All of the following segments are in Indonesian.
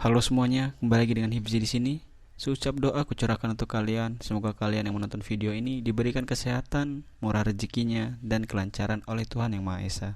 Halo semuanya, kembali lagi dengan Hibzi di sini. Seucap doa kucurahkan untuk kalian. Semoga kalian yang menonton video ini diberikan kesehatan, murah rezekinya, dan kelancaran oleh Tuhan Yang Maha Esa.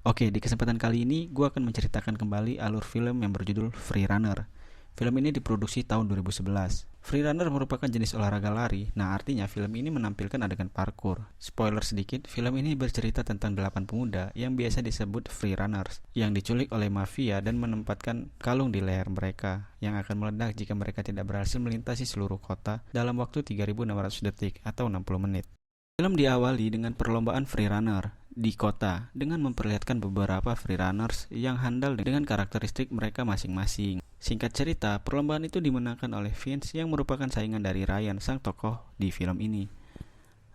Oke, di kesempatan kali ini gue akan menceritakan kembali alur film yang berjudul Free Runner. Film ini diproduksi tahun 2011. Free Runner merupakan jenis olahraga lari. Nah, artinya film ini menampilkan adegan parkour. Spoiler sedikit, film ini bercerita tentang 8 pemuda yang biasa disebut Free Runners yang diculik oleh mafia dan menempatkan kalung di leher mereka yang akan meledak jika mereka tidak berhasil melintasi seluruh kota dalam waktu 3.600 detik atau 60 menit. Film diawali dengan perlombaan freerunner di kota dengan memperlihatkan beberapa freerunners yang handal dengan karakteristik mereka masing-masing. Singkat cerita, perlombaan itu dimenangkan oleh Vince yang merupakan saingan dari Ryan, sang tokoh di film ini.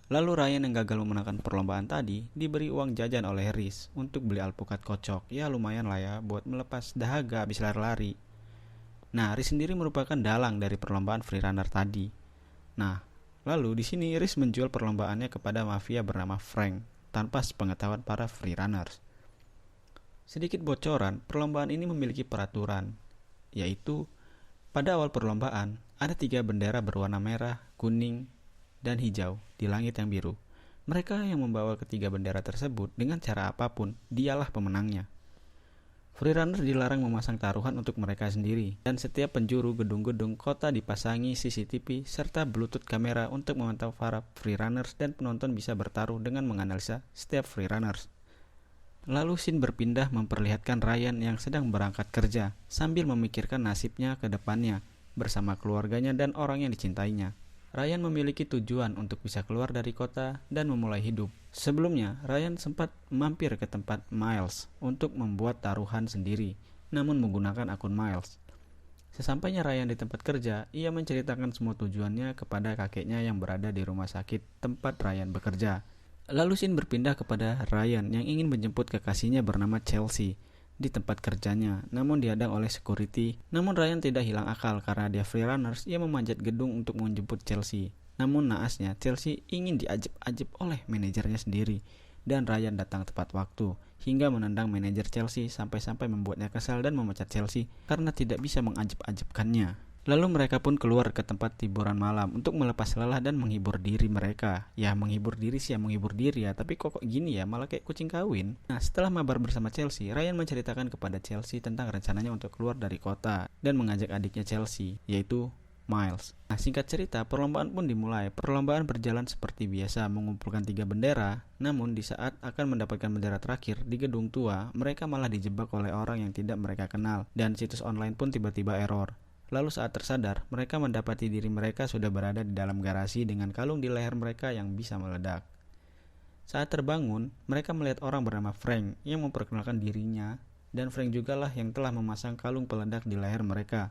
Lalu Ryan yang gagal memenangkan perlombaan tadi diberi uang jajan oleh Rhys untuk beli alpukat kocok. Ya lumayan lah ya buat melepas dahaga habis lari-lari. Nah, Rhys sendiri merupakan dalang dari perlombaan freerunner tadi. Nah, lalu di sini Rhys menjual perlombaannya kepada mafia bernama Frank tanpa sepengetahuan para freerunners. Sedikit bocoran, perlombaan ini memiliki peraturan, yaitu pada awal perlombaan ada 3 bendera berwarna merah, kuning, dan hijau di langit yang biru. Mereka yang membawa ketiga bendera tersebut dengan cara apapun, dialah pemenangnya. Freerunner dilarang memasang taruhan untuk mereka sendiri, dan setiap penjuru gedung-gedung kota dipasangi CCTV serta Bluetooth kamera untuk memantau para freerunners, dan penonton bisa bertaruh dengan menganalisa setiap freerunners. Lalu scene berpindah memperlihatkan Ryan yang sedang berangkat kerja sambil memikirkan nasibnya ke depannya bersama keluarganya dan orang yang dicintainya. Ryan memiliki tujuan untuk bisa keluar dari kota dan memulai hidup. Sebelumnya, Ryan sempat mampir ke tempat Miles untuk membuat taruhan sendiri, namun menggunakan akun Miles. Sesampainya Ryan di tempat kerja, ia menceritakan semua tujuannya kepada kakeknya yang berada di rumah sakit tempat Ryan bekerja. Lalu scene berpindah kepada Ryan yang ingin menjemput kekasihnya bernama Chelsea di tempat kerjanya, namun dihadang oleh security. Namun Ryan tidak hilang akal karena dia freerunners, ia memanjat gedung untuk menjemput Chelsea. Namun naasnya, Chelsea ingin diajak-ajak oleh manajernya sendiri, dan Ryan datang tepat waktu, hingga menendang manajer Chelsea sampai-sampai membuatnya kesal dan memecat Chelsea karena tidak bisa mengajak-ajabkannya. Lalu mereka pun keluar ke tempat hiburan malam untuk melepas lelah dan menghibur diri mereka. Ya menghibur diri sih ya menghibur diri ya, tapi kok gini ya, malah kayak kucing kawin. Nah, setelah mabar bersama Chelsea, Ryan menceritakan kepada Chelsea tentang rencananya untuk keluar dari kota dan mengajak adiknya Chelsea, yaitu Miles. Nah, singkat cerita, perlombaan pun dimulai. Perlombaan berjalan seperti biasa, mengumpulkan 3 bendera. Namun di saat akan mendapatkan bendera terakhir di gedung tua, mereka malah dijebak oleh orang yang tidak mereka kenal, dan situs online pun tiba-tiba error. Lalu saat tersadar, mereka mendapati diri mereka sudah berada di dalam garasi dengan kalung di leher mereka yang bisa meledak. Saat terbangun, mereka melihat orang bernama Frank yang memperkenalkan dirinya, dan Frank jugalah yang telah memasang kalung peledak di leher mereka.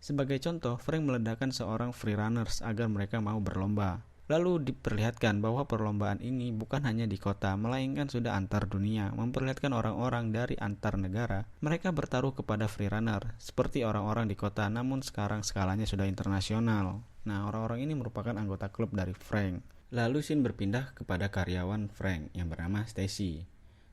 Sebagai contoh, Frank meledakkan seorang freerunners agar mereka mau berlomba. Lalu diperlihatkan bahwa perlombaan ini bukan hanya di kota, melainkan sudah antar dunia, memperlihatkan orang-orang dari antar negara. Mereka bertaruh kepada freerunner, seperti orang-orang di kota, namun sekarang skalanya sudah internasional. Nah, orang-orang ini merupakan anggota klub dari Frank. Lalu scene berpindah kepada karyawan Frank yang bernama Stacy.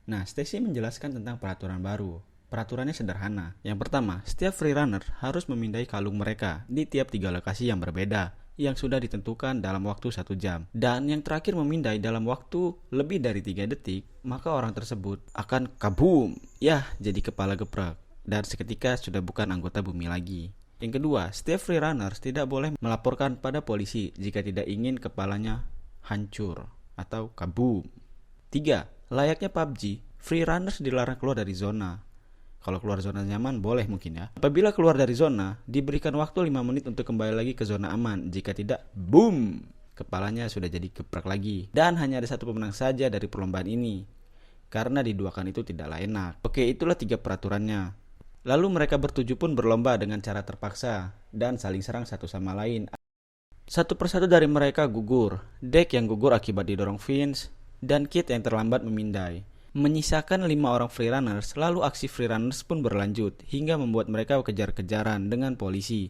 Nah, Stacy menjelaskan tentang peraturan baru. Peraturannya sederhana. Yang pertama, setiap freerunner harus memindai kalung mereka di tiap 3 lokasi yang berbeda, yang sudah ditentukan dalam waktu 1 jam. Dan yang terakhir memindai dalam waktu lebih dari 3 detik, maka orang tersebut akan kaboom, ya jadi kepala geprak, dan seketika sudah bukan anggota bumi lagi. Yang kedua, setiap freerunners tidak boleh melaporkan pada polisi jika tidak ingin kepalanya hancur atau kaboom. 3. Layaknya PUBG, freerunners dilarang keluar dari zona. Kalau keluar zona nyaman boleh mungkin ya. Apabila keluar dari zona, diberikan waktu 5 menit untuk kembali lagi ke zona aman. Jika tidak, boom, kepalanya sudah jadi geprak lagi. Dan hanya ada 1 pemenang saja dari perlombaan ini, karena diduakan itu tidaklah enak. Oke, itulah 3 peraturannya. Lalu mereka bertujuh pun berlomba dengan cara terpaksa dan saling serang satu sama lain. Satu persatu dari mereka gugur. Deck yang gugur akibat didorong Vince, dan Kit yang terlambat memindai. Menyisakan 5 orang freerunners, lalu aksi freerunners pun berlanjut hingga membuat mereka kejar-kejaran dengan polisi.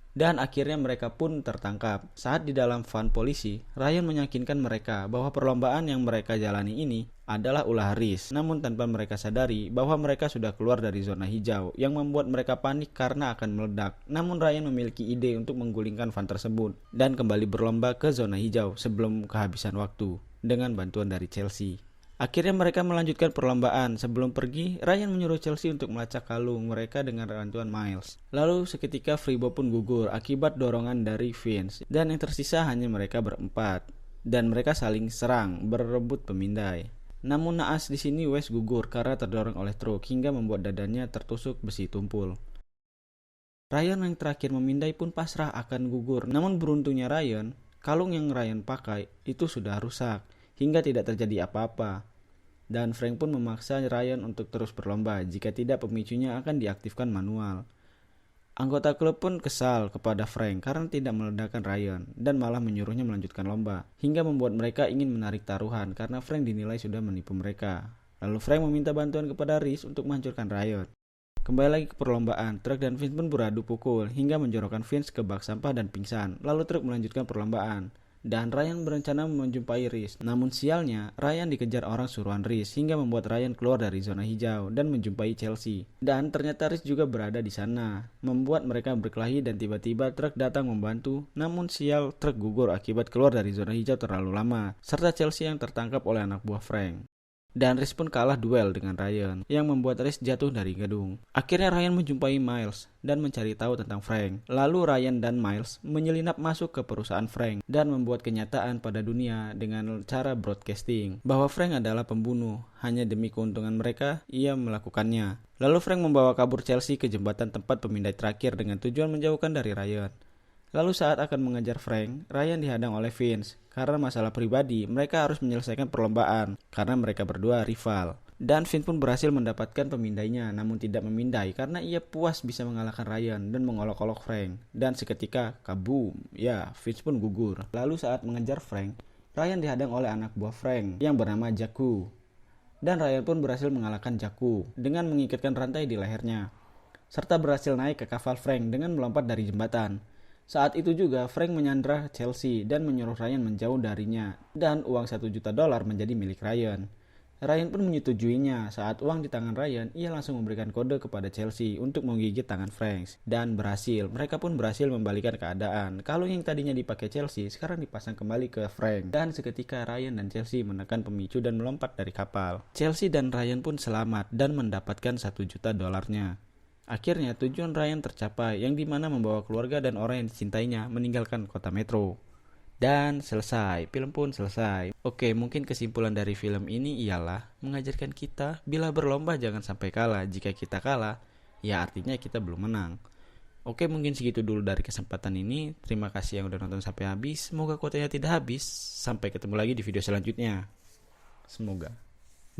Dan akhirnya mereka pun tertangkap. Saat di dalam van polisi, Ryan meyakinkan mereka bahwa perlombaan yang mereka jalani ini adalah ulah race. Namun tanpa mereka sadari bahwa mereka sudah keluar dari zona hijau yang membuat mereka panik karena akan meledak. Namun Ryan memiliki ide untuk menggulingkan van tersebut dan kembali berlomba ke zona hijau sebelum kehabisan waktu dengan bantuan dari Chelsea. Akhirnya mereka melanjutkan perlombaan. Sebelum pergi, Ryan menyuruh Chelsea untuk melacak kalung mereka dengan bantuan Miles. Lalu seketika Freebo pun gugur akibat dorongan dari Vince. Dan yang tersisa hanya mereka berempat. Dan mereka saling serang, berebut pemindai. Namun naas di sini Wes gugur karena terdorong oleh truk hingga membuat dadanya tertusuk besi tumpul. Ryan yang terakhir memindai pun pasrah akan gugur. Namun beruntungnya Ryan, kalung yang Ryan pakai itu sudah rusak hingga tidak terjadi apa-apa. Dan Frank pun memaksa Ryan untuk terus berlomba, jika tidak pemicunya akan diaktifkan manual. Anggota klub pun kesal kepada Frank karena tidak meledakkan Ryan dan malah menyuruhnya melanjutkan lomba, hingga membuat mereka ingin menarik taruhan karena Frank dinilai sudah menipu mereka. Lalu Frank meminta bantuan kepada Rhys untuk menghancurkan Ryan. Kembali lagi ke perlombaan, truk dan Vince pun beradu pukul hingga menjorokkan Vince ke bak sampah dan pingsan. Lalu truk melanjutkan perlombaan. Dan Ryan berencana menjumpai Rhys. Namun sialnya, Ryan dikejar orang suruhan Rhys hingga membuat Ryan keluar dari zona hijau dan menjumpai Chelsea. Dan ternyata Rhys juga berada di sana, membuat mereka berkelahi dan tiba-tiba truk datang membantu. Namun sial, truk gugur akibat keluar dari zona hijau terlalu lama, serta Chelsea yang tertangkap oleh anak buah Frank. Dan Rhys pun kalah duel dengan Ryan, yang membuat Rhys jatuh dari gedung. Akhirnya Ryan menjumpai Miles dan mencari tahu tentang Frank. Lalu Ryan dan Miles menyelinap masuk ke perusahaan Frank dan membuat kenyataan pada dunia dengan cara broadcasting bahwa Frank adalah pembunuh. Hanya demi keuntungan mereka, ia melakukannya. Lalu Frank membawa kabur Chelsea ke jembatan tempat pemindai terakhir dengan tujuan menjauhkan dari Ryan. Lalu saat akan mengejar Frank, Ryan dihadang oleh Vince. Karena masalah pribadi, mereka harus menyelesaikan perlombaan karena mereka berdua rival. Dan Vince pun berhasil mendapatkan pemindainya, namun tidak memindai karena ia puas bisa mengalahkan Ryan dan mengolok-olok Frank. Dan seketika, kabum, ya Vince pun gugur. Lalu saat mengejar Frank, Ryan dihadang oleh anak buah Frank yang bernama Jaku. Dan Ryan pun berhasil mengalahkan Jaku dengan mengikatkan rantai di lehernya, serta berhasil naik ke kapal Frank dengan melompat dari jembatan. Saat itu juga Frank menyandra Chelsea dan menyuruh Ryan menjauh darinya dan uang $1 juta menjadi milik Ryan. Ryan pun menyetujuinya. Saat uang di tangan Ryan, ia langsung memberikan kode kepada Chelsea untuk menggigit tangan Frank dan berhasil. Mereka pun berhasil membalikan keadaan. Kalung yang tadinya dipakai Chelsea sekarang dipasang kembali ke Frank dan seketika Ryan dan Chelsea menekan pemicu dan melompat dari kapal. Chelsea dan Ryan pun selamat dan mendapatkan $1 juta. Akhirnya tujuan Ryan tercapai, yang dimana membawa keluarga dan orang yang dicintainya meninggalkan kota metro. Dan selesai, film pun selesai. Oke, mungkin kesimpulan dari film ini ialah mengajarkan kita bila berlomba jangan sampai kalah. Jika kita kalah, ya artinya kita belum menang. Oke, mungkin segitu dulu dari kesempatan ini. Terima kasih yang udah nonton sampai habis. Semoga kuotanya tidak habis. Sampai ketemu lagi di video selanjutnya. Semoga.